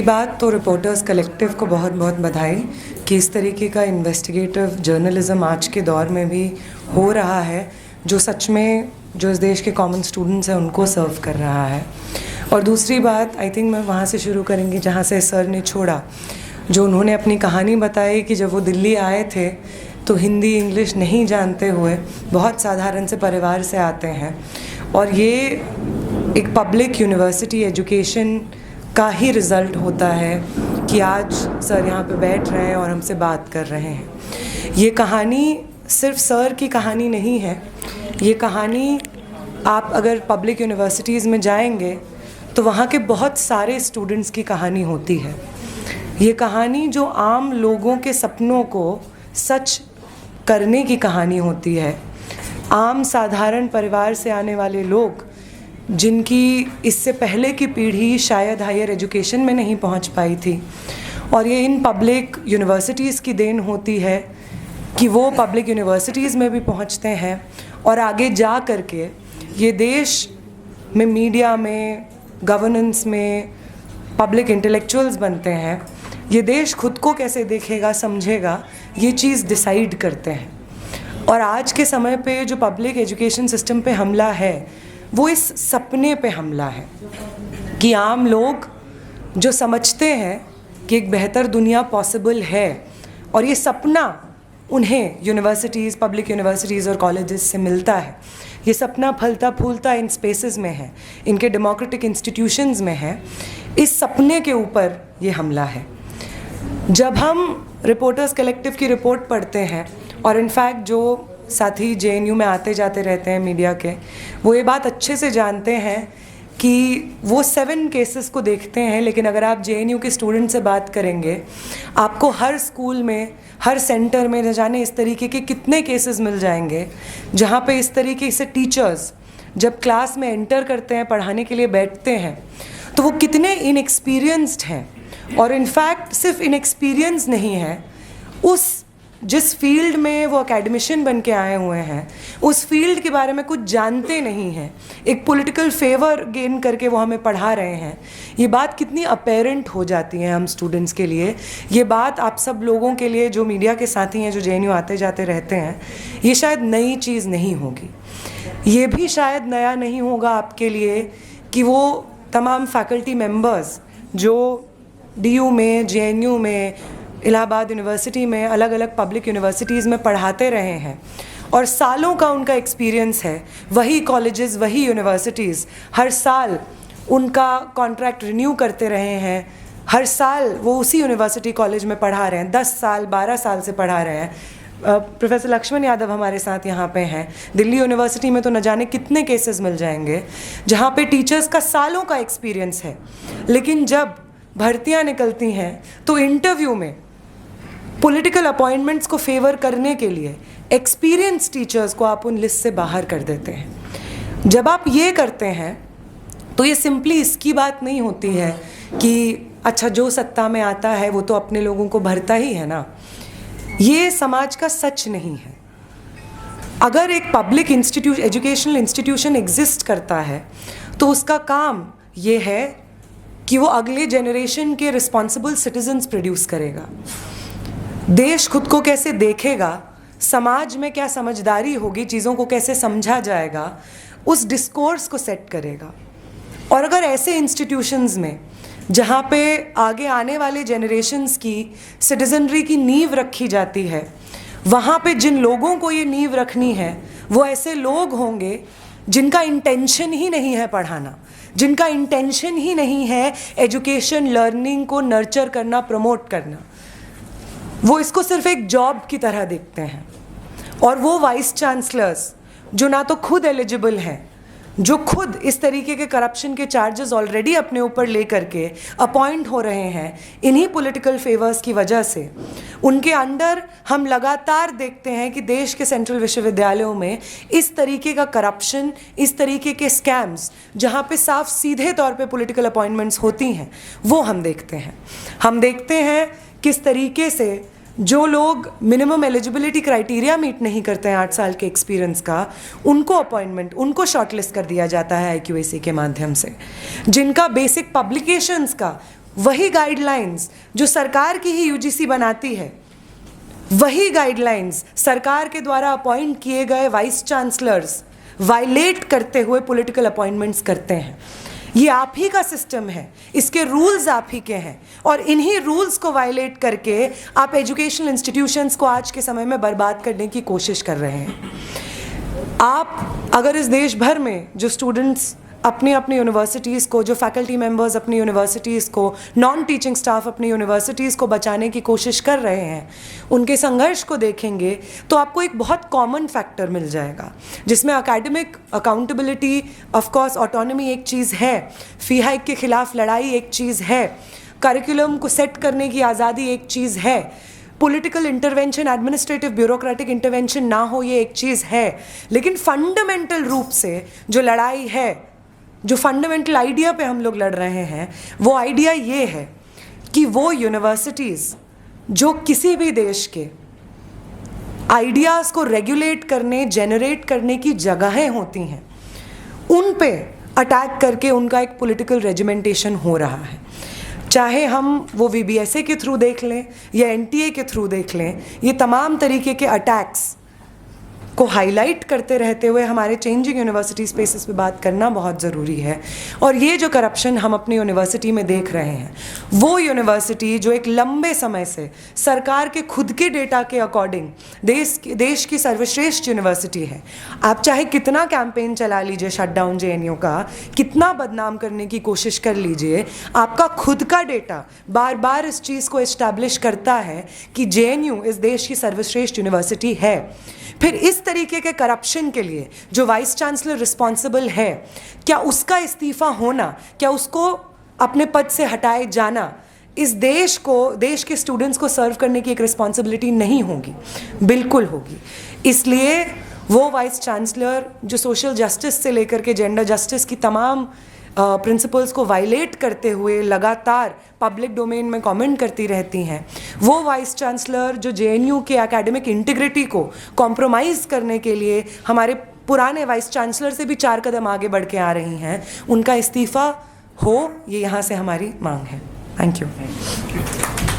बात तो reporters collective को बहुत बहुत बधाई कि इस तरीके का इन्वेस्टिगेटिव जर्नलिज्म आज के दौर में भी हो रहा है, जो सच में जो इस देश के कॉमन स्टूडेंट्स हैं उनको सर्व कर रहा है। और दूसरी बात आई थिंक मैं वहाँ से शुरू करेंगी जहाँ से सर ने छोड़ा, जो उन्होंने अपनी कहानी बताई कि जब वो दिल्ली आए थे तो हिंदी इंग्लिश नहीं जानते हुए बहुत साधारण से परिवार से आते हैं, और ये एक पब्लिक यूनिवर्सिटी एजुकेशन का ही रिज़ल्ट होता है कि आज सर यहाँ पे बैठ रहे हैं और हमसे बात कर रहे हैं। ये कहानी सिर्फ सर की कहानी नहीं है, ये कहानी आप अगर पब्लिक यूनिवर्सिटीज़ में जाएंगे तो वहाँ के बहुत सारे स्टूडेंट्स की कहानी होती है। ये कहानी जो आम लोगों के सपनों को सच करने की कहानी होती है। आम साधारण परिवार से आने वाले लोग जिनकी इससे पहले की पीढ़ी शायद हायर एजुकेशन में नहीं पहुंच पाई थी, और ये इन पब्लिक यूनिवर्सिटीज़ की देन होती है कि वो पब्लिक यूनिवर्सिटीज़ में भी पहुंचते हैं और आगे जा कर के ये देश में मीडिया में गवर्नेंस में पब्लिक इंटेलेक्चुअल्स बनते हैं। ये देश खुद को कैसे देखेगा समझेगा ये चीज़ डिसाइड करते हैं। और आज के समय पे जो पब्लिक एजुकेशन सिस्टम पे हमला है वो इस सपने पे हमला है कि आम लोग जो समझते हैं कि एक बेहतर दुनिया पॉसिबल है, और ये सपना उन्हें यूनिवर्सिटीज़ पब्लिक यूनिवर्सिटीज़ और कॉलेजेस से मिलता है। ये सपना फलता फूलता इन स्पेसेस में है, इनके डेमोक्रेटिक इंस्टीट्यूशंस में है। इस सपने के ऊपर ये हमला है। जब हम रिपोर्टर्स कलेक्टिव की रिपोर्ट पढ़ते हैं, और इनफैक्ट जो साथी JNU में आते जाते रहते हैं मीडिया के, वो ये बात अच्छे से जानते हैं कि वो 7 केसेस को देखते हैं, लेकिन अगर आप JNU के स्टूडेंट से बात करेंगे आपको हर स्कूल में हर सेंटर में न जाने इस तरीके के कितने केसेस मिल जाएंगे जहाँ पे इस तरीके से टीचर्स जब क्लास में एंटर करते हैं, पढ़ाने के लिए बैठते हैं, तो वो कितने इनएक्सपीरियंस्ड हैं। और इनफैक्ट सिर्फ इनएक्सपीरियंस नहीं है, उस जिस फील्ड में वो एकेडमिशियन बन के आए हुए हैं उस फील्ड के बारे में कुछ जानते नहीं हैं, एक पॉलिटिकल फेवर गेन करके वो हमें पढ़ा रहे हैं। ये बात कितनी अपेरेंट हो जाती है हम स्टूडेंट्स के लिए, ये बात आप सब लोगों के लिए जो मीडिया के साथी हैं, जो JNU आते जाते रहते हैं, ये शायद नई चीज़ नहीं होगी। ये भी शायद नया नहीं होगा आपके लिए कि वो तमाम फैकल्टी मेम्बर्स जो DU में JNU में इलाहाबाद यूनिवर्सिटी में अलग अलग पब्लिक यूनिवर्सिटीज़ में पढ़ाते रहे हैं और सालों का उनका एक्सपीरियंस है। वही कॉलेजेस वही यूनिवर्सिटीज़ हर साल उनका कॉन्ट्रैक्ट रिन्यू करते रहे हैं, हर साल वो उसी यूनिवर्सिटी कॉलेज में पढ़ा रहे हैं, 10 साल 12 साल से पढ़ा रहे हैं। प्रोफेसर लक्ष्मण यादव हमारे साथ यहाँ पे हैं। दिल्ली यूनिवर्सिटी में तो न जाने कितने केसेस मिल जाएंगे जहाँ पे टीचर्स का सालों का एक्सपीरियंस है, लेकिन जब भर्तियाँ निकलती हैं तो इंटरव्यू में पॉलिटिकल अपॉइंटमेंट्स को फेवर करने के लिए एक्सपीरियंस टीचर्स को आप उन लिस्ट से बाहर कर देते हैं। जब आप ये करते हैं तो ये सिंपली इसकी बात नहीं होती है कि अच्छा जो सत्ता में आता है वो तो अपने लोगों को भरता ही है ना। ये समाज का सच नहीं है। अगर एक पब्लिक एजुकेशनल इंस्टीट्यूशन एग्जिस्ट करता है तो उसका काम ये है कि वो अगले जनरेशन के रिस्पॉन्सिबल सिटीजन्स प्रोड्यूस करेगा। देश खुद को कैसे देखेगा, समाज में क्या समझदारी होगी, चीज़ों को कैसे समझा जाएगा, उस डिस्कोर्स को सेट करेगा। और अगर ऐसे इंस्टीट्यूशंस में जहाँ पे आगे आने वाले जनरेशन्स की सिटीजनरी की नींव रखी जाती है, वहाँ पे जिन लोगों को ये नींव रखनी है वो ऐसे लोग होंगे जिनका इंटेंशन ही नहीं है पढ़ाना, जिनका इंटेंशन ही नहीं है एजुकेशन लर्निंग को नर्चर करना, प्रमोट करना। वो इसको सिर्फ एक जॉब की तरह देखते हैं। और वो वाइस चांसलर्स जो ना तो खुद एलिजिबल हैं, जो खुद इस तरीके के करप्शन के चार्जेस ऑलरेडी अपने ऊपर ले करके अपॉइंट हो रहे हैं इन्हीं पॉलिटिकल फेवर्स की वजह से, उनके अंडर हम लगातार देखते हैं कि देश के सेंट्रल विश्वविद्यालयों में इस तरीके का करप्शन, इस तरीके के स्कैम्स जहाँ पे साफ सीधे तौर पे पॉलिटिकल अपॉइंटमेंट्स होती हैं, वो हम देखते हैं। हम देखते हैं किस तरीके से जो लोग मिनिमम एलिजिबिलिटी क्राइटेरिया मीट नहीं करते हैं 8 साल के एक्सपीरियंस का, उनको अपॉइंटमेंट, उनको शॉर्टलिस्ट कर दिया जाता है IQAC के माध्यम से। जिनका बेसिक पब्लिकेशंस का वही गाइडलाइंस जो सरकार की ही यूजीसी बनाती है, वही गाइडलाइंस सरकार के द्वारा अपॉइंट किए गए वाइस चांसलर्स वायलेट करते हुए पॉलिटिकल अपॉइंटमेंट्स करते हैं। ये आप ही का सिस्टम है, इसके रूल्स आप ही के हैं, और इन्हीं रूल्स को वायलेट करके आप एजुकेशनल इंस्टीट्यूशंस को आज के समय में बर्बाद करने की कोशिश कर रहे हैं। आप अगर इस देश भर में जो स्टूडेंट्स अपनी अपनी यूनिवर्सिटीज़ को, जो फैकल्टी मेंबर्स अपनी यूनिवर्सिटीज़ को, नॉन टीचिंग स्टाफ अपनी यूनिवर्सिटीज़ को बचाने की कोशिश कर रहे हैं, उनके संघर्ष को देखेंगे तो आपको एक बहुत कॉमन फैक्टर मिल जाएगा, जिसमें academic accountability, of course autonomy एक चीज़ है, फ़ी हाइक के खिलाफ लड़ाई एक चीज़ है, करिकुलम को सेट करने की आज़ादी एक चीज़ है, political intervention, administrative bureaucratic intervention ना हो ये एक चीज़ है, लेकिन फंडामेंटल रूप से जो लड़ाई है, जो फंडामेंटल आइडिया पे हम लोग लड़ रहे हैं, वो आइडिया ये है कि वो यूनिवर्सिटीज़ जो किसी भी देश के आइडियाज़ को रेगुलेट करने, जनरेट करने की जगहें होती हैं, उन पे अटैक करके उनका एक पॉलिटिकल रेजिमेंटेशन हो रहा है। चाहे हम वो VBSA के थ्रू देख लें या NTA के थ्रू देख लें, ये तमाम तरीके के अटैक्स को हाईलाइट करते रहते हुए हमारे चेंजिंग यूनिवर्सिटी स्पेसेस पे बात करना बहुत ज़रूरी है। और ये जो करप्शन हम अपनी यूनिवर्सिटी में देख रहे हैं, वो यूनिवर्सिटी जो एक लंबे समय से सरकार के खुद के डेटा के अकॉर्डिंग देश की सर्वश्रेष्ठ यूनिवर्सिटी है। आप चाहे कितना कैंपेन चला लीजिए शटडाउन JNU का, कितना बदनाम करने की कोशिश कर लीजिए, आपका खुद का डेटा बार बार इस चीज़ को इस्टेब्लिश करता है कि JNU इस देश की सर्वश्रेष्ठ यूनिवर्सिटी है। फिर इस तरीके के करप्शन के लिए जो वाइस चांसलर रिस्पॉन्सिबल है, क्या उसका इस्तीफ़ा होना, क्या उसको अपने पद से हटाए जाना इस देश को, देश के स्टूडेंट्स को सर्व करने की एक रिस्पॉन्सिबिलिटी नहीं होगी? बिल्कुल होगी। इसलिए वो वाइस चांसलर जो सोशल जस्टिस से लेकर के जेंडर जस्टिस की तमाम प्रिंसिपल्स को वायलेट करते हुए लगातार पब्लिक डोमेन में कमेंट करती रहती हैं, वो वाइस चांसलर जो JNU के एकेडमिक इंटीग्रिटी को कॉम्प्रोमाइज़ करने के लिए हमारे पुराने वाइस चांसलर से भी 4 कदम आगे बढ़ के आ रही हैं, उनका इस्तीफ़ा हो, ये यहाँ से हमारी मांग है। Thank you.